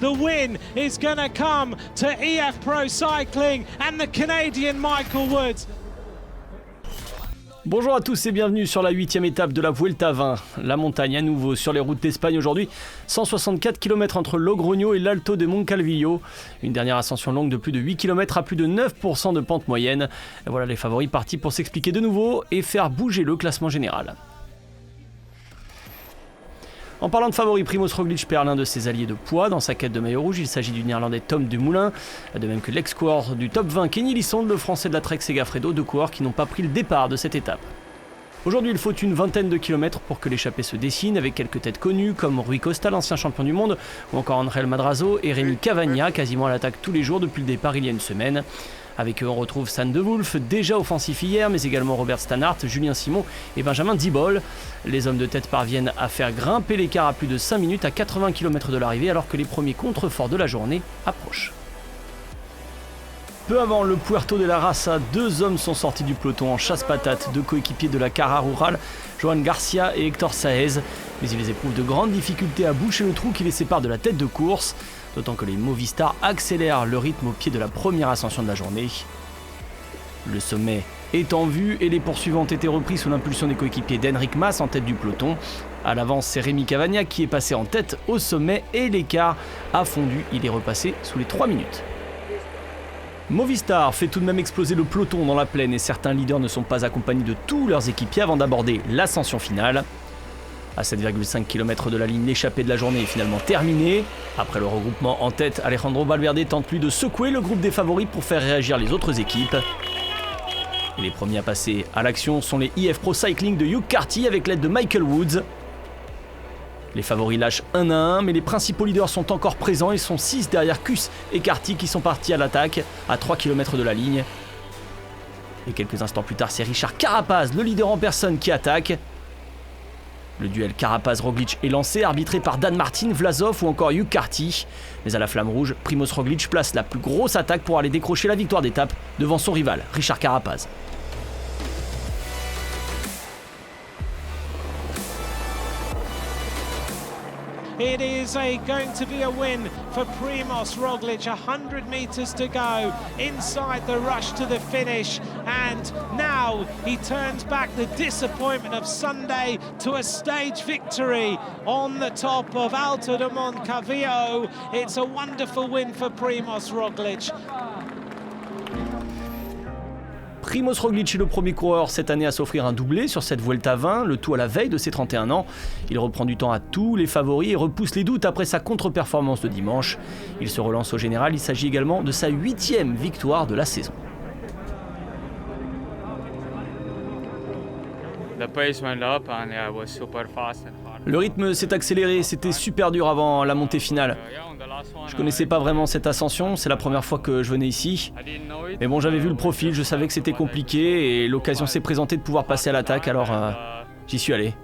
the win is going to come to EF Pro Cycling and the Canadian Michael Woods. Bonjour à tous et bienvenue sur la 8e étape de la Vuelta 20. La montagne à nouveau sur les routes d'Espagne aujourd'hui. 164 km entre Logroño et l'Alto de Moncalvillo. Une dernière ascension longue de plus de 8 km à plus de 9% de pente moyenne. Et voilà les favoris partis pour s'expliquer de nouveau et faire bouger le classement général. En parlant de favoris, Primoz Roglic perd l'un de ses alliés de poids dans sa quête de maillot rouge. Il s'agit du néerlandais Tom Dumoulin, de même que l'ex-coureur du top 20 Kenny Lisson, le français de la Trek Segafredo, deux coureurs qui n'ont pas pris le départ de cette étape. Aujourd'hui, il faut une vingtaine de kilomètres pour que l'échappée se dessine, avec quelques têtes connues comme Rui Costa, l'ancien champion du monde, ou encore Angel Madrazo et Rémi Cavagna, quasiment à l'attaque tous les jours depuis le départ il y a une semaine. Avec eux, on retrouve Sainte de Wulf, déjà offensif hier, mais également Robert Stannard, Julien Simon et Benjamin Dibol. Les hommes de tête parviennent à faire grimper l'écart à plus de 5 minutes à 80 km de l'arrivée, alors que les premiers contreforts de la journée approchent. Peu avant le Puerto de la Raza, deux hommes sont sortis du peloton en chasse-patate, deux coéquipiers de la Cara Rural, Joan Garcia et Hector Saez. Mais ils éprouvent de grandes difficultés à boucher le trou qui les sépare de la tête de course, d'autant que les Movistar accélèrent le rythme au pied de la première ascension de la journée. Le sommet est en vue et les poursuivants ont été repris sous l'impulsion des coéquipiers d'Enric Mas en tête du peloton. À l'avance, c'est Rémi Cavagna qui est passé en tête au sommet et l'écart a fondu, il est repassé sous les 3 minutes. Movistar fait tout de même exploser le peloton dans la plaine et certains leaders ne sont pas accompagnés de tous leurs équipiers avant d'aborder l'ascension finale. À 7,5 km de la ligne, l'échappée de la journée est finalement terminée. Après le regroupement en tête, Alejandro Valverde tente lui de secouer le groupe des favoris pour faire réagir les autres équipes. Et les premiers à passer à l'action sont les EF Pro Cycling de Hugh Carty avec l'aide de Michael Woods. Les favoris lâchent 1 à 1, mais les principaux leaders sont encore présents. Ils sont 6 derrière Kuss et Carty qui sont partis à l'attaque à 3 km de la ligne. Et quelques instants plus tard, c'est Richard Carapaz, le leader en personne, qui attaque. Le duel Carapaz-Roglic est lancé, arbitré par Dan Martin, Vlasov ou encore Hugh Carty. Mais à la flamme rouge, Primoz Roglic place la plus grosse attaque pour aller décrocher la victoire d'étape devant son rival, Richard Carapaz. It is going to be a win for Primoz Roglic. 100 meters to go inside the rush to the finish. And now he turns back the disappointment of Sunday to a stage victory on the top of Alto de Moncalvillo. It's a wonderful win for Primoz Roglic. Primoz Roglic est le premier coureur cette année à s'offrir un doublé sur cette Vuelta 20, le tout à la veille de ses 31 ans. Il reprend du temps à tous les favoris et repousse les doutes après sa contre-performance de dimanche. Il se relance au général, il s'agit également de sa 8e victoire de la saison. Le rythme s'est accéléré, c'était super dur avant la montée finale. Je connaissais pas vraiment cette ascension, c'est la première fois que je venais ici. Mais bon, j'avais vu le profil, je savais que c'était compliqué et l'occasion s'est présentée de pouvoir passer à l'attaque, alors j'y suis allé.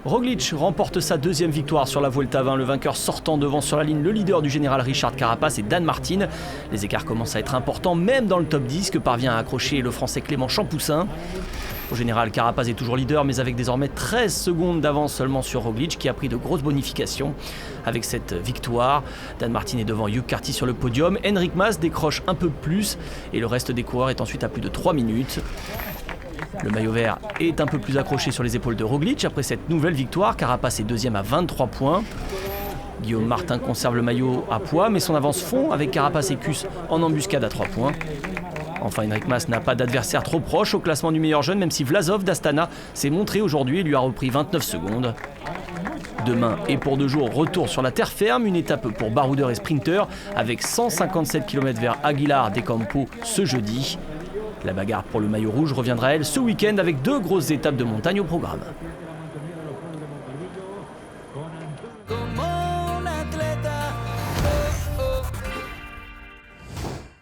Roglic remporte sa 2e victoire sur la Vuelta 20, le vainqueur sortant devant sur la ligne le leader du général Richard Carapaz et Dan Martin. Les écarts commencent à être importants, même dans le top 10 que parvient à accrocher le français Clément Champoussin. Au général, Carapaz est toujours leader, mais avec désormais 13 secondes d'avance seulement sur Roglic, qui a pris de grosses bonifications. Avec cette victoire, Dan Martin est devant Hugh Carty sur le podium, Enric Mas décroche un peu plus, et le reste des coureurs est ensuite à plus de 3 minutes. Le maillot vert est un peu plus accroché sur les épaules de Roglic après cette nouvelle victoire. Carapaz est 2e à 23 points. Guillaume Martin conserve le maillot à poids, mais son avance fond avec Carapaz et Kuss en embuscade à 3 points. Enfin, Enric Mas n'a pas d'adversaire trop proche au classement du meilleur jeune, même si Vlasov d'Astana s'est montré aujourd'hui et lui a repris 29 secondes. Demain et pour 2 jours, retour sur la terre ferme, une étape pour baroudeurs et sprinteurs avec 157 km vers Aguilar de Campo ce jeudi. La bagarre pour le maillot rouge reviendra elle ce week-end avec 2 grosses étapes de montagne au programme.